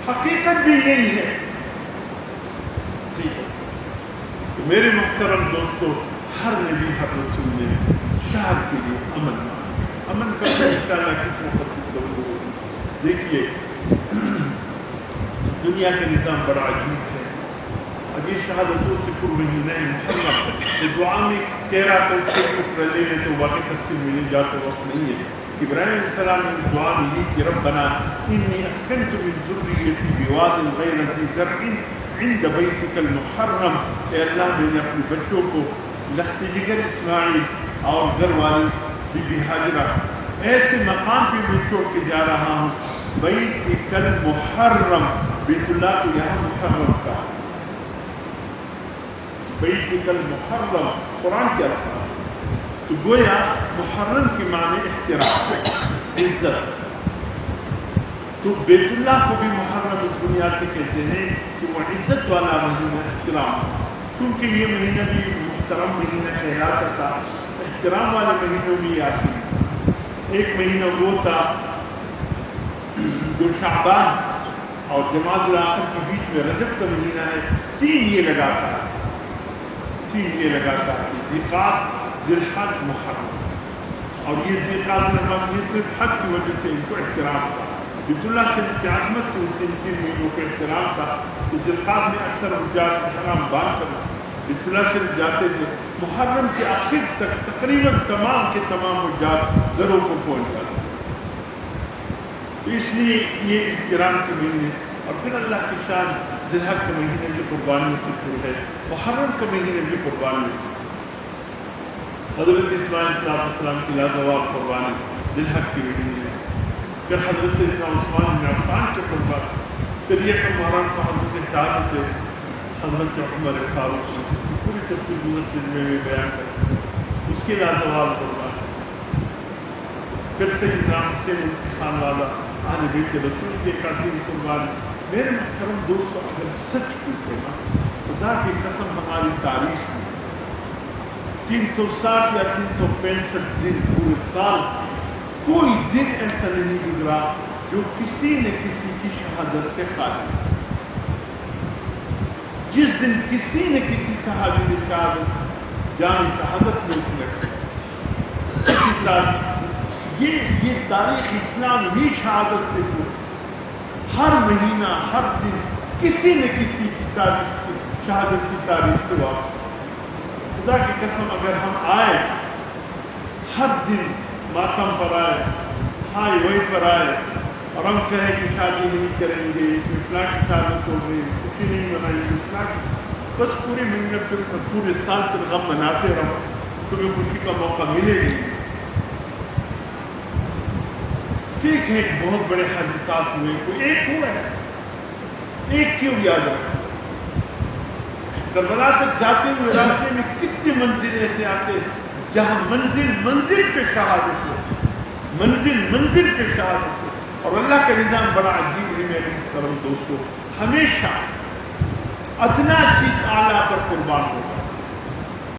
حقیقت بھی یہی ہے. ٹھیک ہے. تو میرے محترم دوستو، ہر نبی ہر رسول نے شہر کے لیے امن کا انشاءاللہ کس وقت گفتگو ہوگی. دیکھیے دنیا کا نظام بڑا عجیب ہے. اب یہ شہادتوں سے پر مہینہ محرم یہ دعا میں کہہ رہا تھا، اس سے کچھ رہ لے تو واقعی تفصیل مل جاتا وقت نہیں ہے. ابراہیم علیہ السلام نے دعا میں یہ کہ ربنا انی اسکنت من ذریتی بواد غیر ذی زرع عند بیتک المحرم. اے اللہ میں نے اپنے بچوں کو لخت جگر اسماعیل اور گھر والی بی بی ہاجرہ ایسے مقام پہ میں چھوڑ کے جا رہا ہوں. بیتک المحرم، بیت اللہ کو یہاں محرم کا. بیتک المحرم قرآن کے الفاظ. تو گویا محرم کے معنی احترام، عزت. تو بیت اللہ کو بھی محرم اس بنیاد سے کہتے ہیں کہ وہ عزت والا مہینہ، احترام. کیونکہ یہ مہینہ بھی محترم مہینہ کہلاتا تھا. احترام والے مہینوں میں یہ آتی. ایک مہینہ وہ تھا جو شعبان اور جماعت الاخر کے بیچ میں رجب کا مہینہ ہے. تین یہ لگاتا ہے ذیقعد، ذوالحج، محرم. اور یہ ذیقعد یہ صرف حج کی وجہ سے ان کو احترام تھا. بیت اللہ کی عظمت سے ان تین مہینوں کو احترام تھا. ذوالحج میں اکثر حجاج احرام باندھ کر بیت اللہ سے جاتے تھے. محرم کے آخر تک تقریباً تمام کے تمام حجاج گھروں کو پہنچ جاتے. تو اس لیے یہ احترام کے مہینے. اور پھر اللہ کی شان ذوالحج کا مہینے بھی قربانی سے شروع ہے، محرم کا مہینے بھی قربانی سے. حضرت اسماعیل علیہ السلام کی لاجواب قربانی ذوالحج کے مہینے میں. پھر حضرت عثمان بن عفان کے قربان. پھر یہ محرم کو حضرت شاہ سے حضرت عمر فاروق سے پوری تفصیل گزشتہ میں بیان کرتے ہیں اس کے لاجواب قربان. پھر سیدنا حسین خان والا اہل بیت رسول کے قاسم قربان. میرے محترم دوستو، اگر سچ پوچھے نا خدا کی قسم ہماری تاریخ میں 360 یا 365 دن پورے سال کوئی دن ایسا نہیں گزرا جو کسی نے کسی کی شہادت سے خالی. جس دن کسی نے کسی صحابی نے شہادت جان شہادت میں اس نے یہ تاریخ اسلام ہی شہادت سے پوری. ہر مہینہ ہر دن کسی نہ کسی کی تاریخ شہادت کی تاریخ سے واپس. خدا کی قسم اگر ہم آئے ہر دن ماتم پر آئے، ہائی وہی پر آئے اور ہم کہیں کہ شادی نہیں کریں گے، اس میں فلاں کی شادت ہو گئی، خوشی نہیں منائیں گے، فلاں کی، بس پوری مہینہ پھر پورے سال پھر غم مناتے رہو، تمہیں خوشی کا موقع ملے گی. ٹھیک ہے ایک بہت بڑے حادثات ہوئے، کوئی ایک ہوا ہے، ایک کیوں یاد رکھا. کربلا تک جاتے ہوئے راستے میں کتنے منزل ایسے آتے جہاں منزل پہ شہادت ہو، منزل پہ شہادت ہو. اور اللہ کا نظام بڑا عجیب ہے میرے محترم دوستو. ہمیشہ ادنا چیز اعلیٰ پر قربان ہوگا.